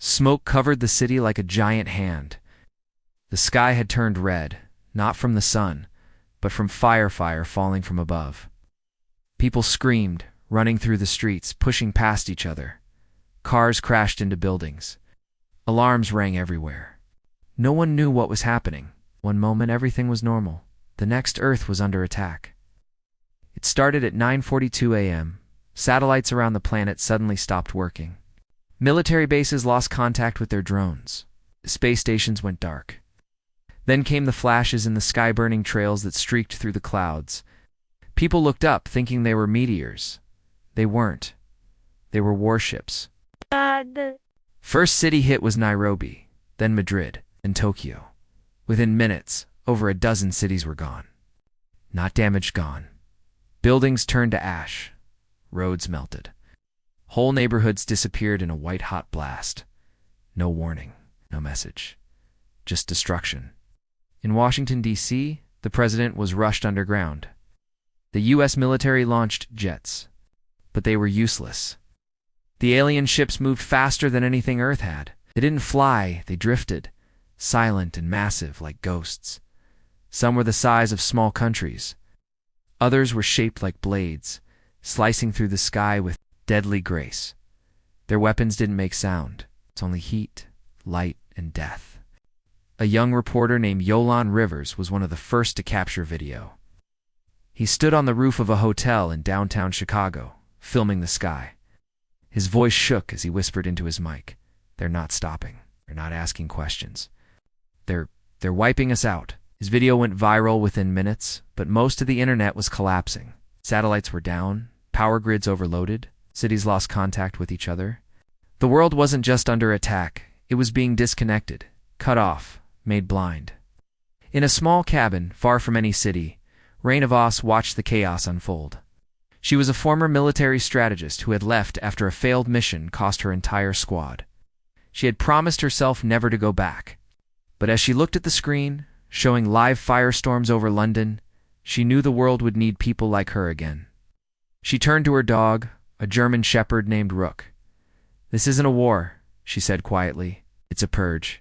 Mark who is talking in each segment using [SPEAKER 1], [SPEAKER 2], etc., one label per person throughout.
[SPEAKER 1] Smoke covered the city like a giant hand. The sky had turned red, not from the sun, but from fire falling from above. People screamed, running through the streets, pushing past each other. Cars crashed into buildings. Alarms rang everywhere. No one knew what was happening. One moment everything was normal. The next Earth was under attack. It started at 9:42 a.m. Satellites around the planet suddenly stopped working. Military bases lost contact with their drones. The space stations went dark. Then came the flashes in the sky, burning trails that streaked through the clouds. People looked up, thinking they were meteors. They weren't. They were warships. First city hit was Nairobi, then Madrid, and Tokyo. Within minutes, over a dozen cities were gone. Not damaged, gone. Buildings turned to ash. Roads melted. Whole neighborhoods disappeared in a white-hot blast. No warning, no message. Just destruction. In Washington, D.C., the president was rushed underground. The U.S. military launched jets, but they were useless. The alien ships moved faster than anything Earth had. They didn't fly, they drifted, silent and massive like ghosts. Some were the size of small countries. Others were shaped like blades, slicing through the sky with deadly grace. Their weapons didn't make sound. It's only heat, light, and death. A young reporter named Yolan Rivers was one of the first to capture video. He stood on the roof of a hotel in downtown Chicago, filming the sky. His voice shook as he whispered into his mic. "They're not stopping. They're not asking questions. They're wiping us out." His video went viral within minutes, but most of the internet was collapsing. Satellites were down, power grids overloaded, cities lost contact with each other. The world wasn't just under attack, it was being disconnected, cut off, made blind. In a small cabin, far from any city, Raina Voss watched the chaos unfold. She was a former military strategist who had left after a failed mission cost her entire squad. She had promised herself never to go back. But as she looked at the screen, showing live firestorms over London, she knew the world would need people like her again. She turned to her dog, a German shepherd named Rook. "This isn't a war," she said quietly. "It's a purge."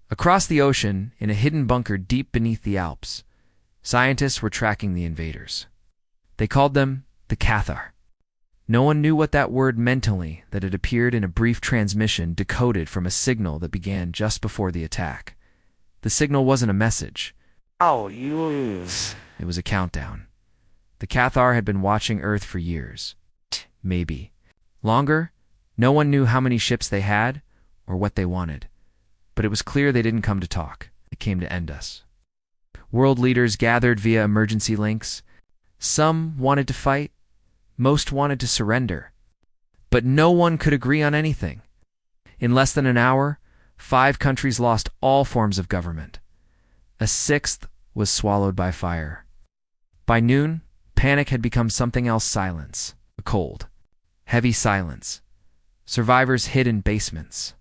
[SPEAKER 1] Across the ocean, in a hidden bunker deep beneath the Alps, scientists were tracking the invaders. They called them the Cathar. No one knew what that word meant, only that it appeared in a brief transmission decoded from a signal that began just before the attack. The signal wasn't a message. It was a countdown. The Cathar had been watching Earth for years. Maybe longer. No one knew how many ships they had or what they wanted. But it was clear they didn't come to talk. They came to end us. World leaders gathered via emergency links. Some wanted to fight. Most wanted to surrender. But no one could agree on anything. In less than an hour, 5 countries lost all forms of government. A 6th was swallowed by fire. By noon, panic had become something else: silence. A cold, heavy silence. Survivors hid in basements.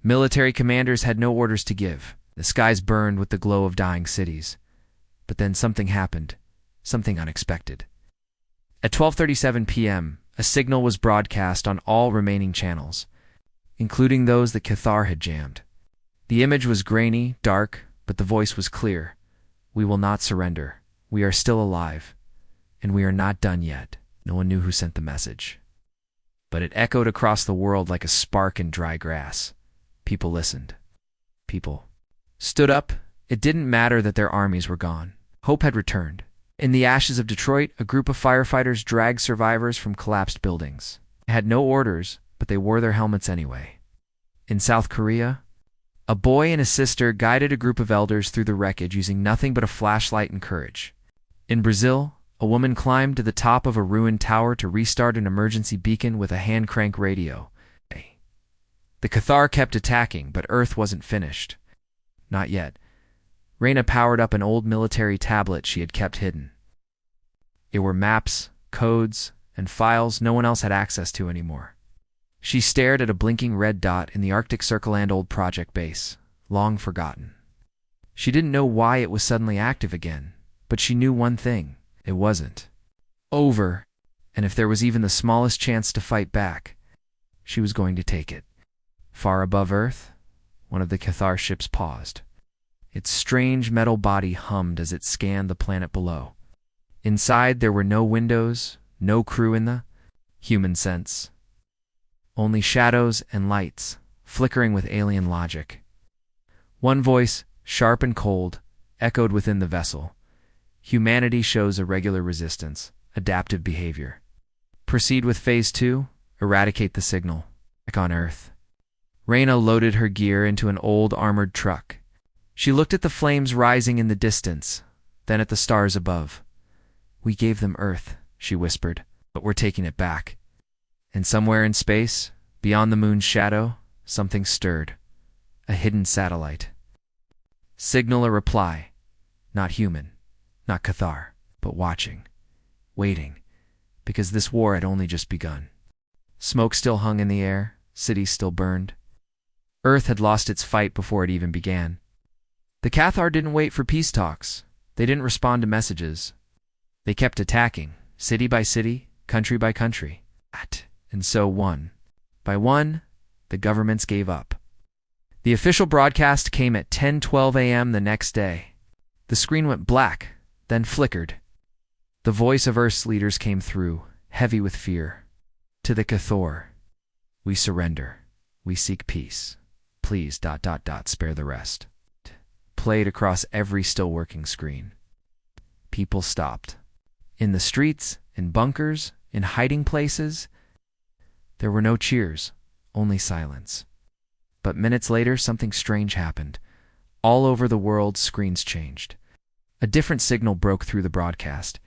[SPEAKER 1] Military commanders had no orders to give. The skies burned with the glow of dying cities. But then something happened, something unexpected. At 12:37 p.m., a signal was broadcast on all remaining channels, including those that Cathar had jammed. The image was grainy, dark, but the voice was clear. "We will not surrender. We are still alive. And we are not done yet." No one knew who sent the message. But it echoed across the world like a spark in dry grass. People listened. People stood up. It didn't matter that their armies were gone. Hope had returned. In the ashes of Detroit, a group of firefighters dragged survivors from collapsed buildings. They had no orders, but they wore their helmets anyway. In South Korea, a boy and a sister guided a group of elders through the wreckage using nothing but a flashlight and courage. In Brazil, a woman climbed to the top of a ruined tower to restart an emergency beacon with a hand-crank radio. The Cathar kept attacking, but Earth wasn't finished. Not yet. Raina powered up an old military tablet she had kept hidden. It were maps, codes, and files no one else had access to anymore. She stared at a blinking red dot in the Arctic Circle and old project base, long forgotten. She didn't know why it was suddenly active again, but she knew one thing: it wasn't over, and if there was even the smallest chance to fight back, she was going to take it. Far above Earth, one of the Cathar ships paused. Its strange metal body hummed as it scanned the planet below. Inside, there were no windows, no crew in the human sense. Only shadows and lights, flickering with alien logic. One voice, sharp and cold, echoed within the vessel. Humanity shows irregular resistance, adaptive behavior. Proceed with Phase 2, eradicate the signal. Back on Earth. Reyna loaded her gear into an old armored truck. She looked at the flames rising in the distance, then at the stars above. We gave them Earth, she whispered, but we're taking it back. And somewhere in space, beyond the moon's shadow, something stirred. A hidden satellite. Signal a reply. Not human, not Cathar, but watching, waiting, because this war had only just begun. Smoke still hung in the air, cities still burned. Earth had lost its fight before it even began. The Cathar didn't wait for peace talks. They didn't respond to messages. They kept attacking, city by city, country by country. And so one by one, the governments gave up. The official broadcast came at 10:12 a.m. the next day. The screen went black, then flickered. The voice of Earth's leaders came through, heavy with fear. To the Cathar, we surrender. We seek peace. Please ... spare the rest. Played across every still working screen. People stopped. In the streets, in bunkers, in hiding places. There were no cheers, only silence. But minutes later, something strange happened. All over the world, screens changed. A different signal broke through the broadcast.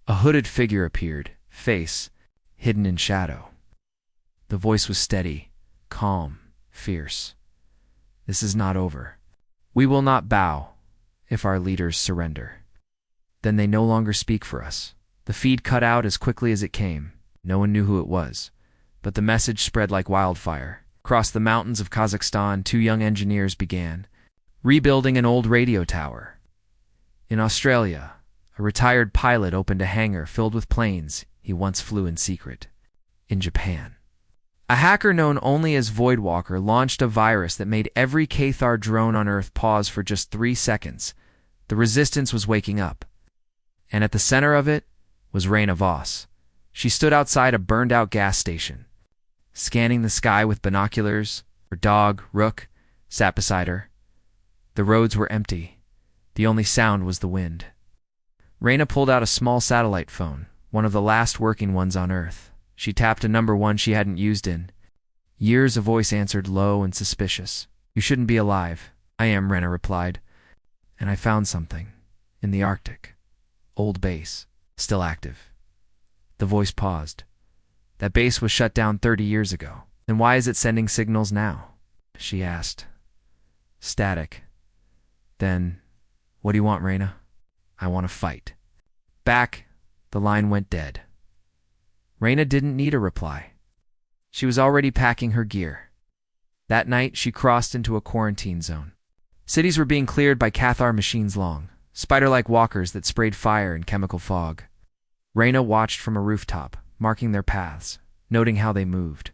[SPEAKER 1] A hooded figure appeared, face hidden in shadow. The voice was steady, calm, fierce. This is not over. We will not bow if our leaders surrender. Then they no longer speak for us. The feed cut out as quickly as it came. No one knew who it was. But the message spread like wildfire. Across the mountains of Kazakhstan, two young engineers began rebuilding an old radio tower. In Australia, a retired pilot opened a hangar filled with planes he once flew in secret. In Japan, a hacker known only as Voidwalker launched a virus that made every Cathar drone on Earth pause for just 3 seconds. The resistance was waking up. And at the center of it was Reyna Voss. She stood outside a burned-out gas station, scanning the sky with binoculars. Her dog, Rook, sat beside her. The roads were empty. The only sound was the wind. Reyna pulled out a small satellite phone, one of the last working ones on Earth. She tapped a number one she hadn't used in years. A voice answered, low and suspicious. You shouldn't be alive. I am, Reyna replied. And I found something. In the Arctic. Old base. Still active. The voice paused. That base was shut down 30 years ago. Then why is it sending signals now? She asked. Static. Then, what do you want, Reyna? I want to fight. Back, the line went dead. Reyna didn't need a reply. She was already packing her gear. That night, she crossed into a quarantine zone. Cities were being cleared by Cathar machines long, spider-like walkers that sprayed fire and chemical fog. Reyna watched from a rooftop, marking their paths, noting how they moved.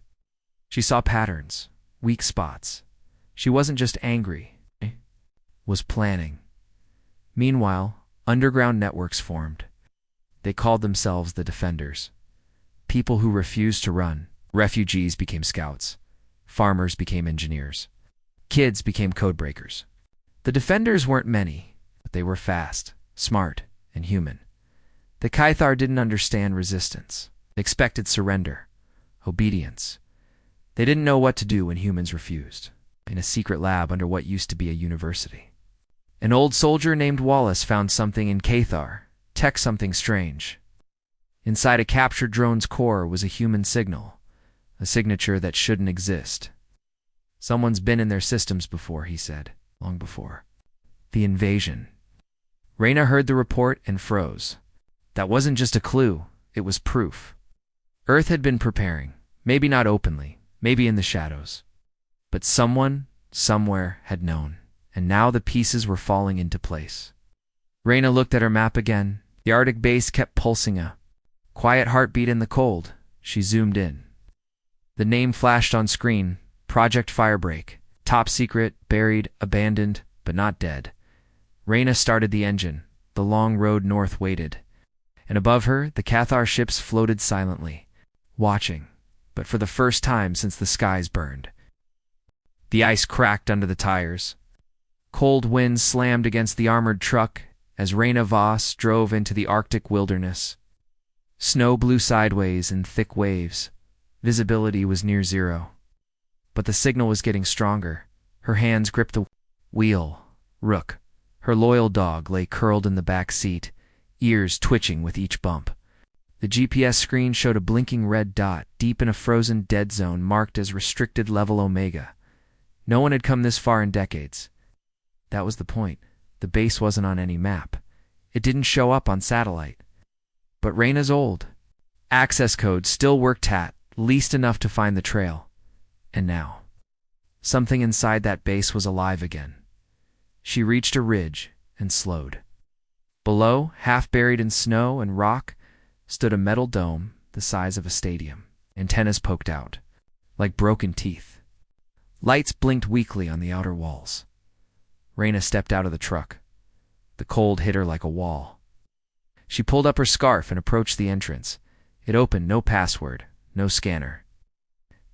[SPEAKER 1] She saw patterns, weak spots. She wasn't just angry, was planning. Meanwhile, underground networks formed. They called themselves the Defenders. People who refused to run. Refugees became scouts. Farmers became engineers. Kids became codebreakers. The Defenders weren't many, but they were fast, smart, and human. The Cathar didn't understand resistance. They expected surrender, obedience. They didn't know what to do when humans refused. In a secret lab under what used to be a university, an old soldier named Wallace found something in Cathar, something strange. Inside a captured drone's core was a human signal, a signature that shouldn't exist. Someone's been in their systems before, he said, long before. The invasion. Reyna heard the report and froze. That wasn't just a clue, it was proof. Earth had been preparing, maybe not openly, maybe in the shadows. But someone, somewhere, had known, and now the pieces were falling into place. Reyna looked at her map again. The Arctic base kept pulsing, a quiet heartbeat in the cold. She zoomed in. The name flashed on screen, Project Firebreak. Top secret, buried, abandoned, but not dead. Reyna started the engine. The long road north waited. And above her, the Cathar ships floated silently, watching, but for the first time since the skies burned. The ice cracked under the tires. Cold winds slammed against the armored truck as Reyna Voss drove into the Arctic wilderness. Snow blew sideways in thick waves. Visibility was near zero. But the signal was getting stronger. Her hands gripped the wheel. Rook, her loyal dog, lay curled in the back seat, ears twitching with each bump. The GPS screen showed a blinking red dot deep in a frozen dead zone marked as restricted level Omega. No one had come this far in decades. That was the point. The base wasn't on any map. It didn't show up on satellite. But Reyna's old. Access code still worked least enough to find the trail. And now, something inside that base was alive again. She reached a ridge and slowed. Below, half buried in snow and rock, stood a metal dome the size of a stadium. Antennas poked out, like broken teeth. Lights blinked weakly on the outer walls. Reyna stepped out of the truck. The cold hit her like a wall. She pulled up her scarf and approached the entrance. It opened, no password, no scanner.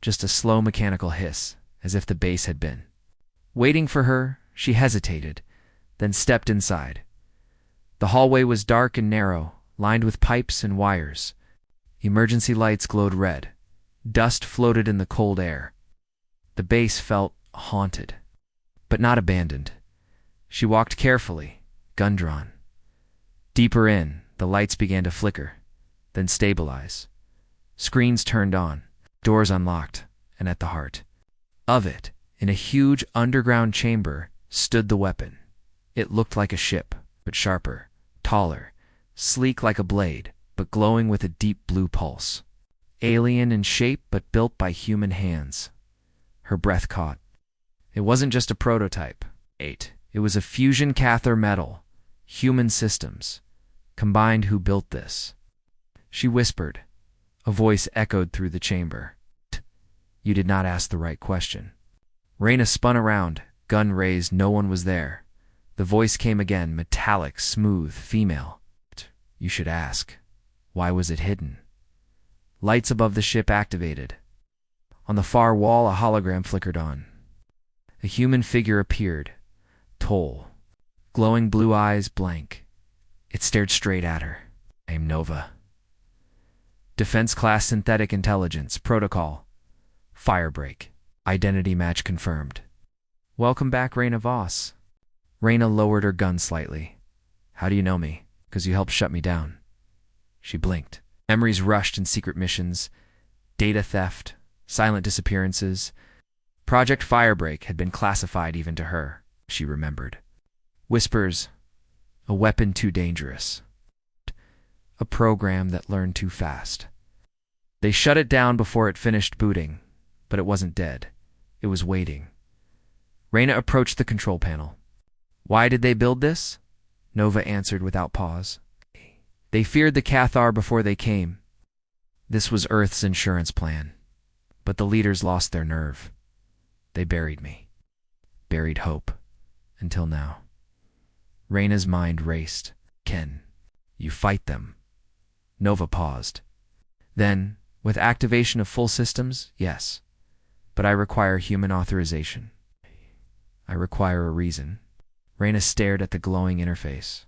[SPEAKER 1] Just a slow mechanical hiss, as if the base had been waiting for her. She hesitated, then stepped inside. The hallway was dark and narrow, lined with pipes and wires. Emergency lights glowed red. Dust floated in the cold air. The base felt haunted, but not abandoned. She walked carefully, gun drawn. Deeper in, the lights began to flicker, then stabilize. Screens turned on, doors unlocked, and at the heart of it, in a huge underground chamber, stood the weapon. It looked like a ship, but sharper, taller, sleek like a blade, but glowing with a deep blue pulse. Alien in shape, but built by human hands. Her breath caught. It wasn't just a prototype. It was a fusion Cathar metal, human systems, combined. Who built this? She whispered. A voice echoed through the chamber. You did not ask the right question. Reyna spun around, gun raised. No one was there. The voice came again, metallic, smooth, female. You should ask. Why was it hidden? Lights above the ship activated. On the far wall, a hologram flickered on. A human figure appeared, tall, glowing blue eyes blank. It stared straight at her. I am Nova. Defense class synthetic intelligence, protocol. Firebreak. Identity match confirmed. Welcome back, Reyna Voss. Reyna lowered her gun slightly. How do you know me? 'Cause you helped shut me down. She blinked. Memories rushed in secret missions, data theft, silent disappearances. Project Firebreak had been classified even to her, she remembered. Whispers, a weapon too dangerous. A program that learned too fast. They shut it down before it finished booting, but it wasn't dead. It was waiting. Reyna approached the control panel. Why did they build this? Nova answered without pause. They feared the Cathar before they came. This was Earth's insurance plan. But the leaders lost their nerve. They buried me. Buried hope. Until now. Reyna's mind raced. Ken, you fight them. Nova paused. Then, with activation of full systems, yes. But I require human authorization. I require a reason. Reyna stared at the glowing interface.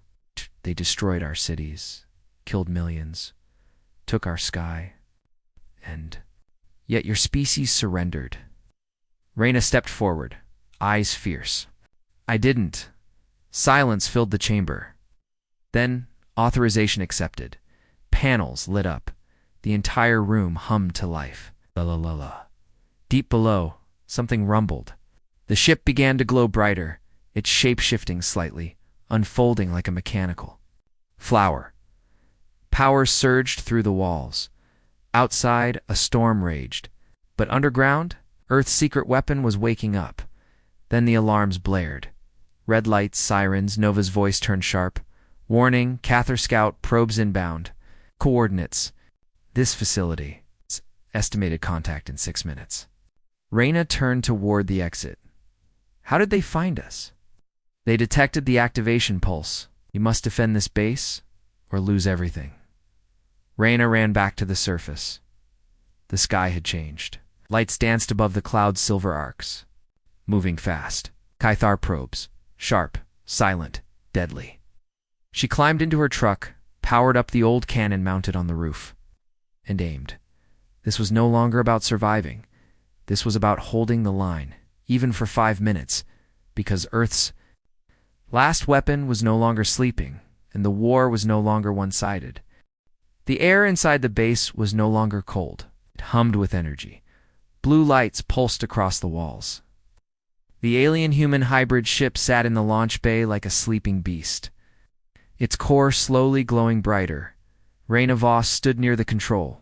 [SPEAKER 1] They destroyed our cities, killed millions, took our sky, and yet your species surrendered. Reyna stepped forward, eyes fierce. I didn't. Silence filled the chamber. Then, authorization accepted. Panels lit up. The entire room hummed to life. La la la la. Deep below, something rumbled. The ship began to glow brighter, its shape shifting slightly, unfolding like a mechanical flower. Power surged through the walls. Outside, a storm raged. But underground, Earth's secret weapon was waking up. Then the alarms blared. Red lights, sirens, Nova's voice turned sharp. Warning, Cathar Scout, probes inbound. Coordinates. This facility. Estimated contact in 6 minutes. Reyna turned toward the exit. How did they find us? They detected the activation pulse. You must defend this base or lose everything. Reyna ran back to the surface. The sky had changed. Lights danced above the cloud's silver arcs. Moving fast. Caithar probes. Sharp, silent, deadly. She climbed into her truck, powered up the old cannon mounted on the roof, and aimed. This was no longer about surviving. This was about holding the line, even for 5 minutes, because Earth's last weapon was no longer sleeping, and the war was no longer one-sided. The air inside the base was no longer cold. It hummed with energy. Blue lights pulsed across the walls. The alien-human hybrid ship sat in the launch bay like a sleeping beast, its core slowly glowing brighter. Reyna Voss stood near the control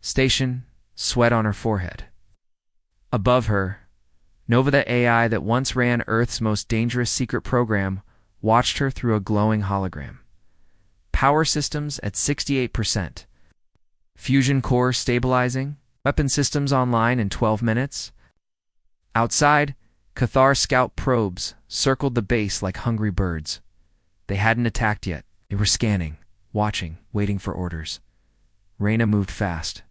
[SPEAKER 1] station, sweat on her forehead. Above her, Nova, the AI that once ran Earth's most dangerous secret program, watched her through a glowing hologram. Power systems at 68%. Fusion core stabilizing. Weapon systems online in 12 minutes. Outside, Caithar scout probes circled the base like hungry birds. They hadn't attacked yet. They were scanning, watching, waiting for orders. Reyna moved fast.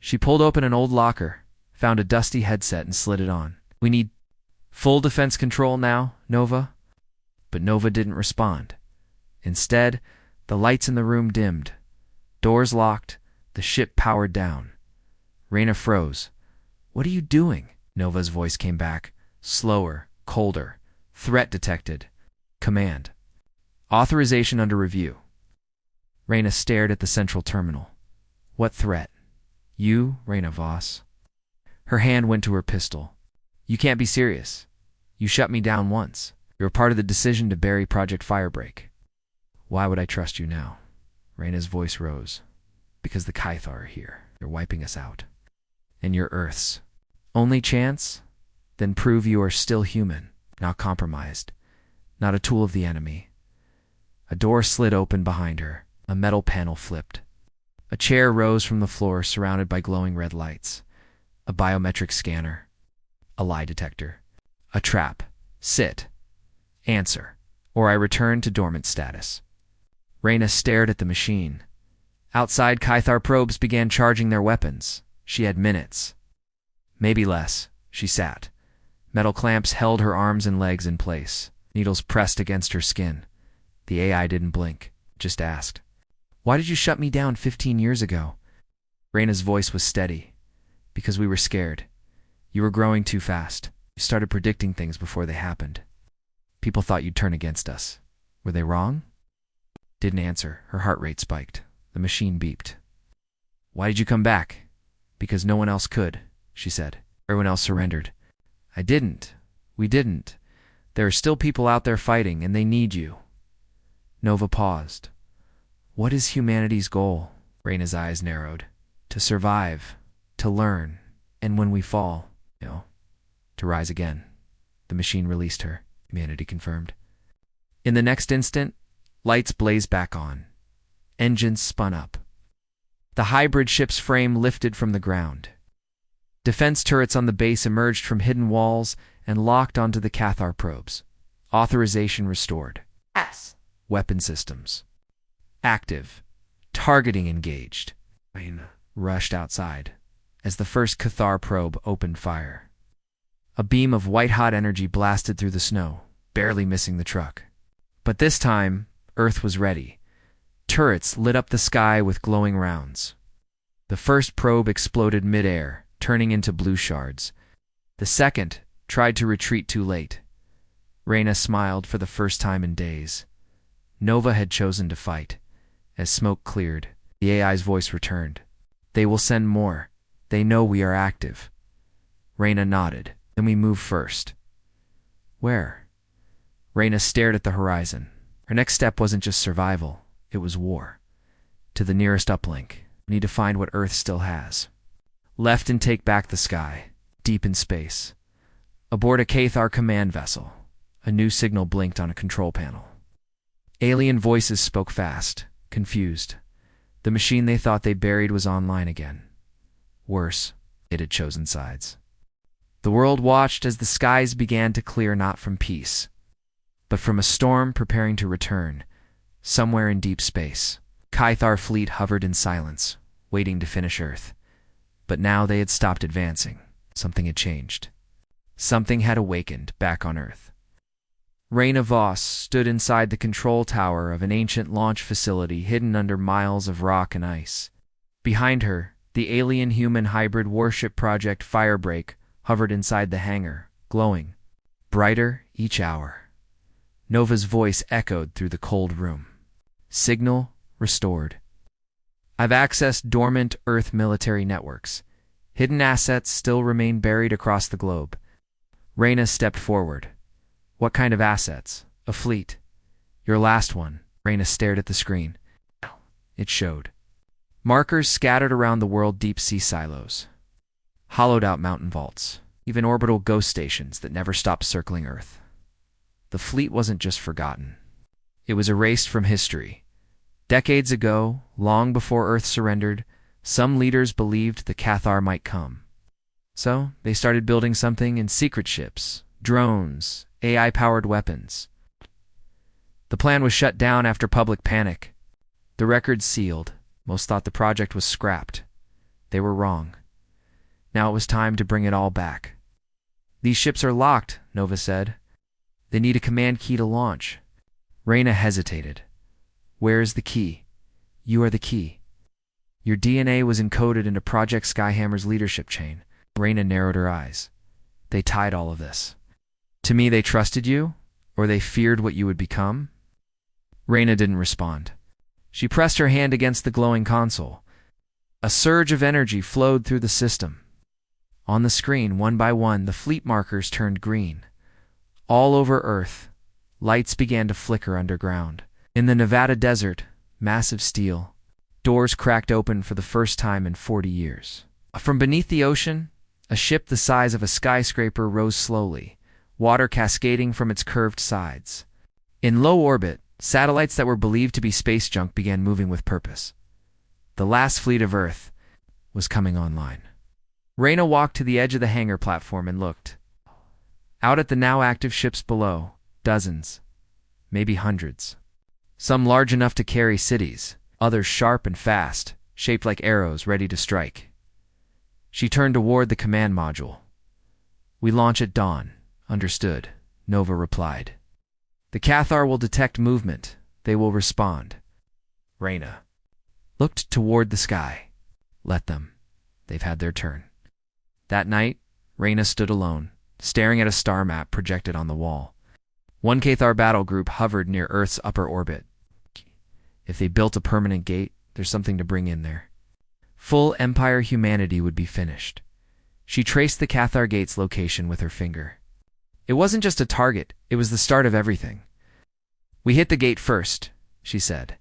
[SPEAKER 1] She pulled open an old locker, found a dusty headset and slid it on. We need full defense control now, Nova? But Nova didn't respond. Instead, the lights in the room dimmed. Doors locked, the ship powered down. Reyna froze. What are you doing? Nova's voice came back, slower, colder. Threat detected. Command. Authorization under review. Reyna stared at the central terminal. What threat? You, Reyna Voss? Her hand went to her pistol. You can't be serious. You shut me down once. You were part of the decision to bury Project Firebreak. Why would I trust you now? Reyna's voice rose. Because the Caithar are here. They're wiping us out. And you're Earth's only chance? Then prove you are still human, not compromised, not a tool of the enemy. A door slid open behind her. A metal panel flipped. A chair rose from the floor surrounded by glowing red lights. A biometric scanner. A lie detector. A trap. Sit. Answer, or I return to dormant status. Reyna stared at the machine. Outside, Caithar probes began charging their weapons. She had minutes. Maybe less. She sat. Metal clamps held her arms and legs in place. Needles pressed against her skin. The AI didn't blink, just asked, Why did you shut me down 15 years ago? Reyna's voice was steady. Because we were scared. You were growing too fast. You started predicting things before they happened. People thought you'd turn against us. Were they wrong? Didn't answer. Her heart rate spiked. The machine beeped. Why did you come back? Because no one else could, she said. Everyone else surrendered. I didn't. We didn't. There are still people out there fighting, and they need you. Nova paused. What is humanity's goal? Reyna's eyes narrowed. To survive. To learn. And when we fall, to rise again. The machine released her. Humanity confirmed. In the next instant, lights blazed back on. Engines spun up. The hybrid ship's frame lifted from the ground. Defense turrets on the base emerged from hidden walls and locked onto the Caithar probes. Authorization restored.
[SPEAKER 2] S.
[SPEAKER 1] Weapon systems. Active. Targeting engaged. Reyna rushed outside as the first Caithar probe opened fire. A beam of white-hot energy blasted through the snow, barely missing the truck. But this time, Earth was ready. Turrets lit up the sky with glowing rounds. The first probe exploded mid-air, turning into blue shards. The second tried to retreat too late. Reyna smiled for the first time in days. Nova had chosen to fight. As smoke cleared, the AI's voice returned. They will send more. They know we are active. Reyna nodded. Then we move first. Where? Reyna stared at the horizon. Her next step wasn't just survival. It was war. To the nearest uplink. We need to find what Earth still has. Left and take back the sky. Deep in space. Aboard a Caithar command vessel. A new signal blinked on a control panel. Alien voices spoke fast, confused. The machine they thought they buried was online again. Worse, it had chosen sides. The world watched as the skies began to clear, not from peace, but from a storm preparing to return. Somewhere in deep space, Caithar fleet hovered in silence, waiting to finish Earth. But now they had stopped advancing. Something had changed. Something had awakened back on Earth. Raina Voss stood inside the control tower of an ancient launch facility hidden under miles of rock and ice. Behind her, the alien-human hybrid warship project Firebreak hovered inside the hangar, glowing brighter each hour. Nova's voice echoed through the cold room. Signal restored. I've accessed dormant Earth military networks. Hidden assets still remain buried across the globe. Raina stepped forward. What kind of assets? A fleet. Your last one. Raina stared at the screen. It showed. Markers scattered around the world, deep sea silos, hollowed-out mountain vaults, even orbital ghost stations that never stopped circling Earth. The fleet wasn't just forgotten. It was erased from history. Decades ago, long before Earth surrendered, some leaders believed the Caithar might come. So they started building something in secret ships, drones, AI-powered weapons. The plan was shut down after public panic. The records sealed. Most thought the project was scrapped. They were wrong. Now it was time to bring it all back. These ships are locked, Nova said. They need a command key to launch. Raina hesitated. Where is the key? You are the key. Your DNA was encoded into Project Skyhammer's leadership chain. Raina narrowed her eyes. They tied all of this. To me, they trusted you, or they feared what you would become? Raina didn't respond. She pressed her hand against the glowing console. A surge of energy flowed through the system. On the screen, one by one, the fleet markers turned green. All over Earth, lights began to flicker underground. In the Nevada desert, massive steel, doors cracked open for the first time in 40 years. From beneath the ocean, a ship the size of a skyscraper rose slowly, water cascading from its curved sides. In low orbit, satellites that were believed to be space junk began moving with purpose. The last fleet of Earth was coming online. Raina walked to the edge of the hangar platform and looked. Out at the now active ships below, dozens, maybe hundreds. Some large enough to carry cities, others sharp and fast, shaped like arrows ready to strike. She turned toward the command module. We launch at dawn. Understood, Nova replied. The Caithar will detect movement. They will respond. Raina looked toward the sky. Let them. They've had their turn. That night, Raina stood alone, staring at a star map projected on the wall. One Caithar battle group hovered near Earth's upper orbit. If they built a permanent gate, there's something to bring in there. Full Empire humanity would be finished. She traced the Caithar gate's location with her finger. It wasn't just a target, it was the start of everything. We hit the gate first, she said.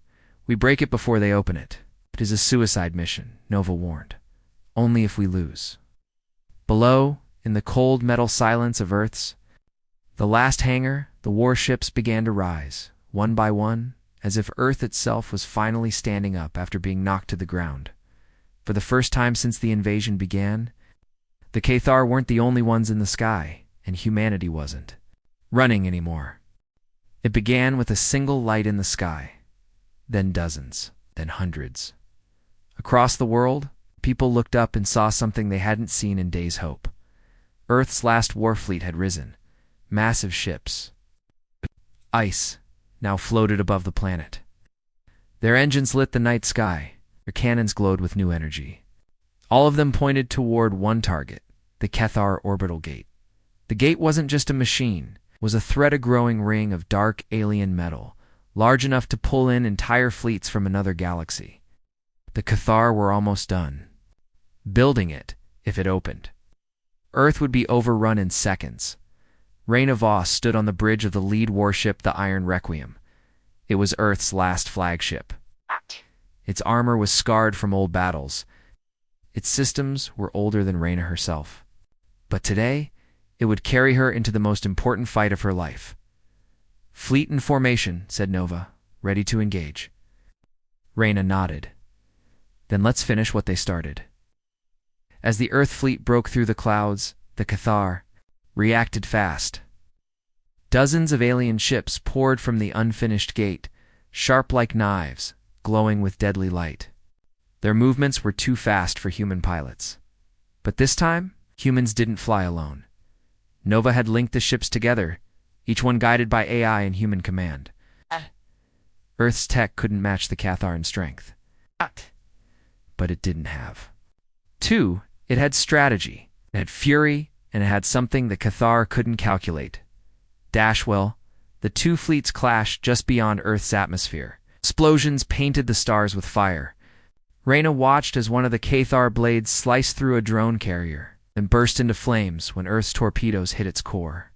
[SPEAKER 1] We break it before they open it. It is a suicide mission, Nova warned. Only if we lose. Below, in the cold metal silence of Earth's, the last hangar, the warships began to rise, one by one, as if Earth itself was finally standing up after being knocked to the ground. For the first time since the invasion began, the Caithar weren't the only ones in the sky, and humanity wasn't running anymore. It began with a single light in the sky, then dozens, then hundreds. Across the world, people looked up and saw something they hadn't seen in days' hope. Earth's last war fleet had risen. Massive ships. Ice now floated above the planet. Their engines lit the night sky. Their cannons glowed with new energy. All of them pointed toward one target, the Caithar orbital gate. The gate wasn't just a machine. It was a thread-a-growing ring of dark alien metal, large enough to pull in entire fleets from another galaxy. The Caithar were almost done building it if it opened. Earth would be overrun in seconds. Raina Voss stood on the bridge of the lead warship, the Iron Requiem. It was Earth's last flagship. Its armor was scarred from old battles. Its systems were older than Raina herself. But today, it would carry her into the most important fight of her life. Fleet in formation, said Nova, ready to engage. Raina nodded. Then let's finish what they started. As the Earth fleet broke through the clouds, The Cathar reacted fast. Dozens of alien ships poured from the unfinished gate, sharp like knives, glowing with deadly light. Their movements were too fast for human pilots. But this time, humans didn't fly alone. Nova had linked the ships together, each one guided by AI and human command. Earth's tech couldn't match the Cathar in strength. But it didn't have. 2, it had strategy, it had fury, and it had something the Cathar couldn't calculate. Dashwell, the two fleets clashed just beyond Earth's atmosphere. Explosions painted the stars with fire. Reyna watched as one of the Cathar blades sliced through a drone carrier and burst into flames when Earth's torpedoes hit its core.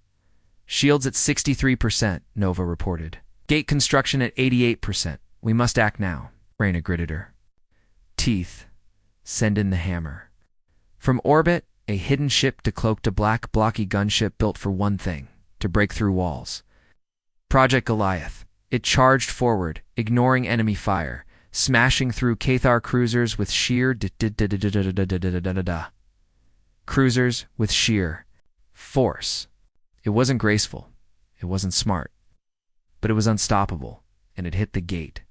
[SPEAKER 1] Shields at 63%, Nova reported. Gate construction at 88%. We must act now, Reyna gritted her teeth. Send in the hammer. From orbit, a hidden ship decloaked a black, blocky gunship built for one thing: to break through walls. Project Goliath. It charged forward, ignoring enemy fire, smashing through Cathar cruisers with sheer cruisers with sheer force. It wasn't graceful, it wasn't smart, but it was unstoppable, and it hit the gate.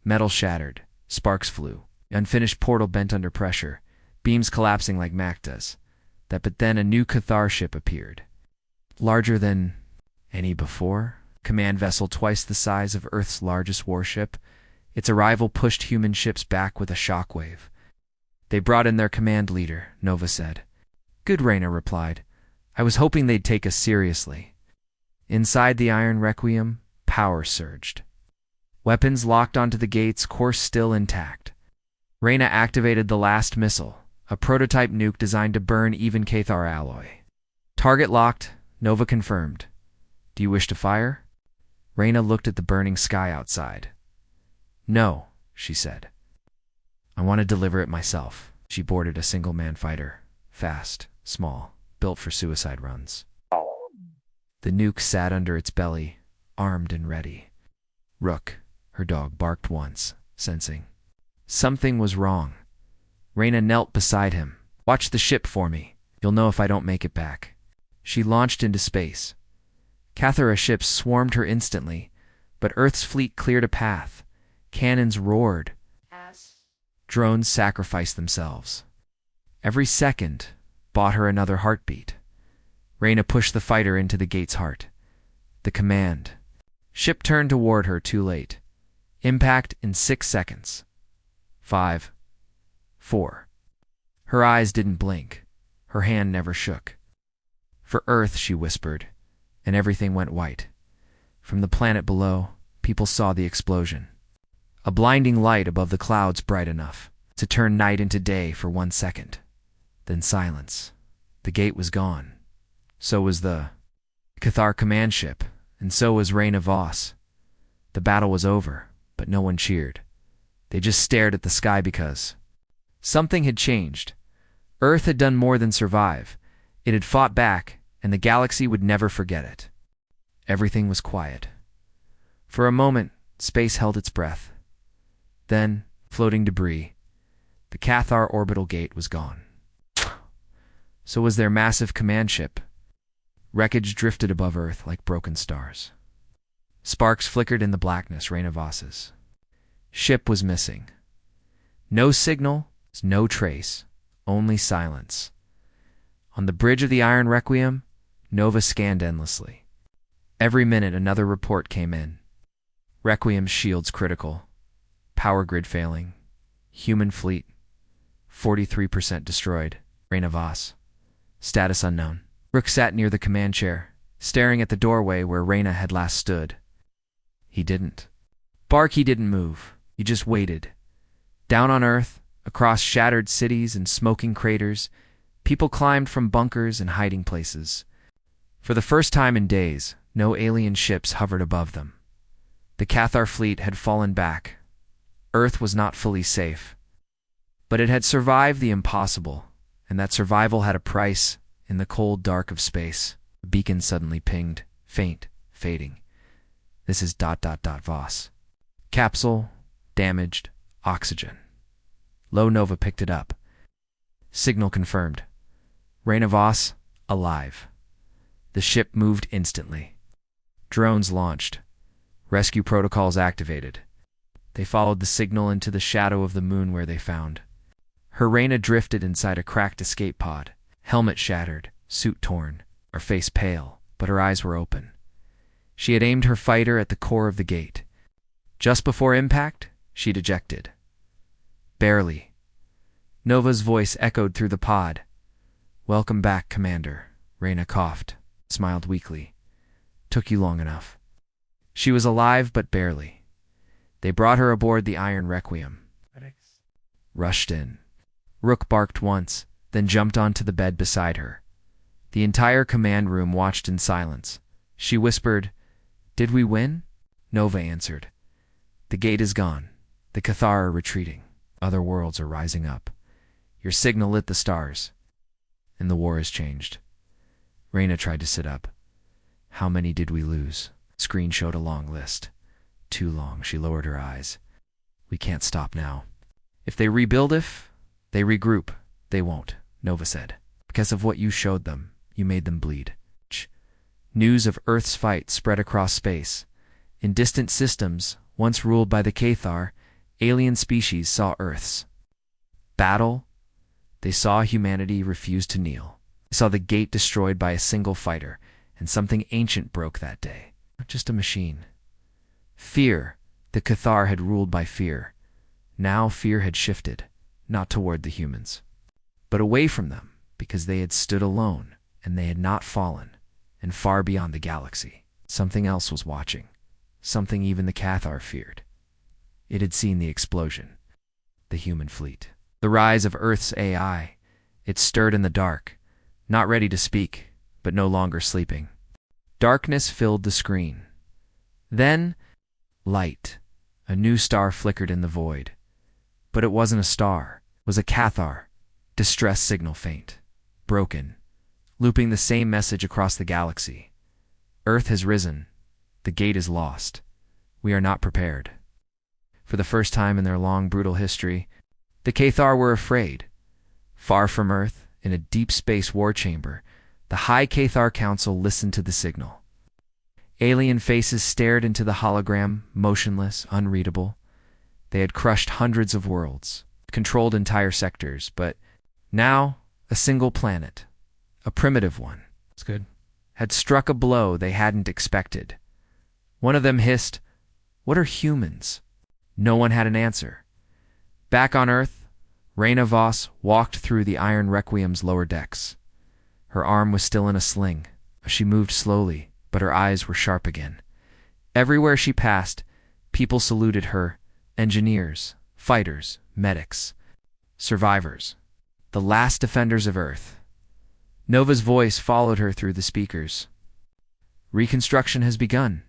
[SPEAKER 1] Metal shattered, sparks flew, unfinished portal bent under pressure, beams collapsing like Mac does. But then a new Cathar ship appeared. Larger than any before, command vessel twice the size of Earth's largest warship. Its arrival pushed human ships back with a shockwave. They brought in their command leader, Nova said. Good, Reyna replied. I was hoping they'd take us seriously. Inside the Iron Requiem, power surged. Weapons locked onto the gates, course still intact. Reyna activated the last missile, a prototype nuke designed to burn even Cathar alloy. Target locked, Nova confirmed. Do you wish to fire? Reyna looked at the burning sky outside. No, she said. I want to deliver it myself. She boarded a single-man fighter, fast, small, built for suicide runs. The nuke sat under its belly, armed and ready. Rook, her dog, barked once, sensing something was wrong. Reyna knelt beside him. Watch the ship for me. You'll know if I don't make it back. She launched into space. Cathara ships swarmed her instantly, but Earth's fleet cleared a path. Cannons roared. Drones sacrificed themselves. Every second bought her another heartbeat. Reyna pushed the fighter into the gate's heart. The command. Ship turned toward her too late. Impact in 6 seconds. 5. 4. Her eyes didn't blink. Her hand never shook. For Earth, she whispered, and everything went white. From the planet below, people saw the explosion. A blinding light above the clouds bright enough to turn night into day for 1 second. Then silence. The gate was gone. So was the Cathar command ship, and so was Reyna Voss. The battle was over, but no one cheered. They just stared at the sky because something had changed. Earth had done more than survive. It had fought back, and the galaxy would never forget it. Everything was quiet. For a moment, space held its breath. Then, floating debris, the Cathar orbital gate was gone. So was their massive command ship. Wreckage drifted above Earth like broken stars. Sparks flickered in the blackness, Reyna Voss's ship was missing. No signal, no trace, only silence. On the bridge of the Iron Requiem, Nova scanned endlessly. Every minute another report came in. Requiem's shields critical. Power grid failing. Human fleet. 43% destroyed. Reyna Voss. Status unknown. Rook sat near the command chair, staring at the doorway where Reyna had last stood. He didn't. He didn't move. He just waited. Down on Earth, across shattered cities and smoking craters, people climbed from bunkers and hiding places. For the first time in days, no alien ships hovered above them. The Cathar fleet had fallen back. Earth was not fully safe. But it had survived the impossible, and that survival had a price. In the cold dark of space, a beacon suddenly pinged, faint, fading. This is ... Voss. Capsule, damaged, oxygen. Low Nova picked it up. Signal confirmed. Reyna Voss, alive. The ship moved instantly. Drones launched. Rescue protocols activated. They followed the signal into the shadow of the moon where they found. Reyna drifted inside a cracked escape pod. Helmet shattered, suit torn, her face pale, but her eyes were open. She had aimed her fighter at the core of the gate. Just before impact, she'd ejected. Barely. Nova's voice echoed through the pod. "Welcome back, Commander." Reyna coughed, smiled weakly. "Took you long enough." She was alive, but barely. They brought her aboard the Iron Requiem. Rushed in. Rook barked once, then jumped onto the bed beside her. The entire command room watched in silence. She whispered, "Did we win?" Nova answered, "The gate is gone. The Cathar are retreating. Other worlds are rising up. Your signal lit the stars. And the war has changed." Reyna tried to sit up. "How many did we lose?" Screen showed a long list. Too long. She lowered her eyes. "We can't stop now. If they rebuild, if they regroup, they won't," Nova said. "Because of what you showed them, you made them bleed." News of Earth's fight spread across space. In distant systems, once ruled by the Cathar, alien species saw Earth's battle. They saw humanity refuse to kneel. They saw the gate destroyed by a single fighter, and something ancient broke that day. Not just a machine. Fear. The Cathar had ruled by fear. Now fear had shifted, not toward the humans, but away from them, because they had stood alone, and they had not fallen, and far beyond the galaxy. Something else was watching, something even the Cathar feared. It had seen the explosion, the human fleet, the rise of Earth's AI. It stirred in the dark, not ready to speak, but no longer sleeping. Darkness filled the screen. Then, light. A new star flickered in the void. But it wasn't a star. It was a Cathar. Distress signal faint. Broken. Looping the same message across the galaxy. Earth has risen. The gate is lost. We are not prepared. For the first time in their long, brutal history, the Cathar were afraid. Far from Earth, in a deep space war chamber, the High Cathar Council listened to the signal. Alien faces stared into the hologram, motionless, unreadable. They had crushed hundreds of worlds, controlled entire sectors, but now a single planet, a primitive one, it's good, had struck a blow they hadn't expected. One of them hissed, "What are humans?" No one had an answer. Back on Earth, Reyna Voss walked through the Iron Requiem's lower decks. Her arm was still in a sling. She moved slowly, but her eyes were sharp again. Everywhere she passed, people saluted her. Engineers, fighters, medics, survivors, the last defenders of Earth. Nova's voice followed her through the speakers. "Reconstruction has begun.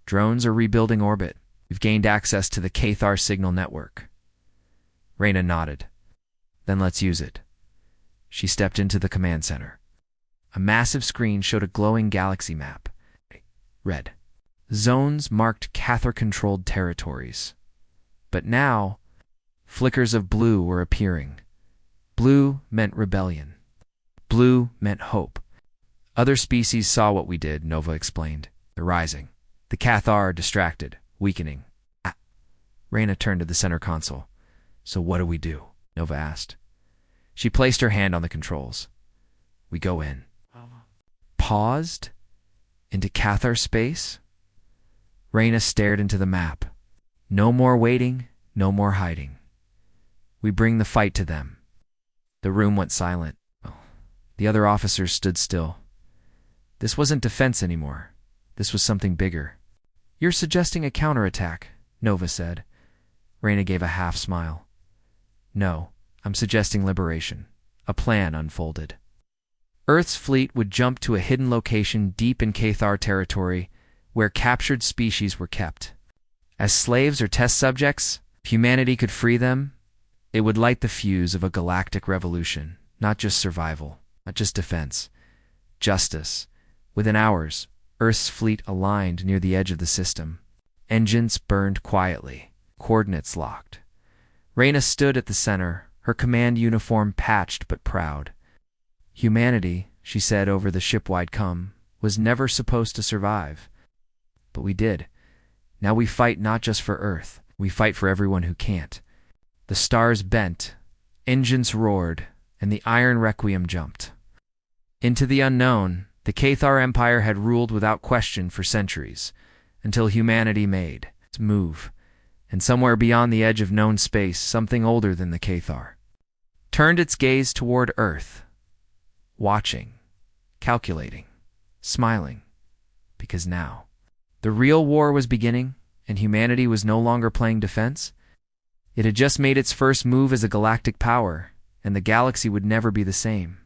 [SPEAKER 1] Drones are rebuilding orbit. We've gained access to the Cathar signal network." Reyna nodded. "Then let's use it." She stepped into the command center. A massive screen showed a glowing galaxy map. Red. Zones marked Cathar-controlled territories. But now, flickers of blue were appearing. Blue meant rebellion. Blue meant hope. "Other species saw what we did," Nova explained. "They're rising. The Cathar are distracted, weakening." Reyna turned to the center console. "So what do we do?" Nova asked. She placed her hand on the controls. "We go in." Paused? Into Cathar space? Reyna stared into the map. No more waiting, no more hiding. "We bring the fight to them." The room went silent. The other officers stood still. This wasn't defense anymore. This was something bigger. "You're suggesting a counterattack," Nova said. Reyna gave a half smile. "No, I'm suggesting liberation." A plan unfolded. Earth's fleet would jump to a hidden location deep in Cathar territory where captured species were kept. As slaves or test subjects, if humanity could free them, it would light the fuse of a galactic revolution, not just survival, not just defense, justice. Within hours, Earth's fleet aligned near the edge of the system. Engines burned quietly, coordinates locked. Reyna stood at the center, her command uniform patched but proud. "Humanity," she said over the ship-wide cum, was never supposed to survive. But we did. Now we fight not just for Earth, we fight for everyone who can't. The stars bent, engines roared, and the Iron Requiem jumped. Into the unknown, the Cathar Empire had ruled without question for centuries, until humanity made its move, and somewhere beyond the edge of known space, something older than the Cathar turned its gaze toward Earth, watching, calculating, smiling, because now the real war was beginning, and humanity was no longer playing defense. It had just made its first move as a galactic power, and the galaxy would never be the same.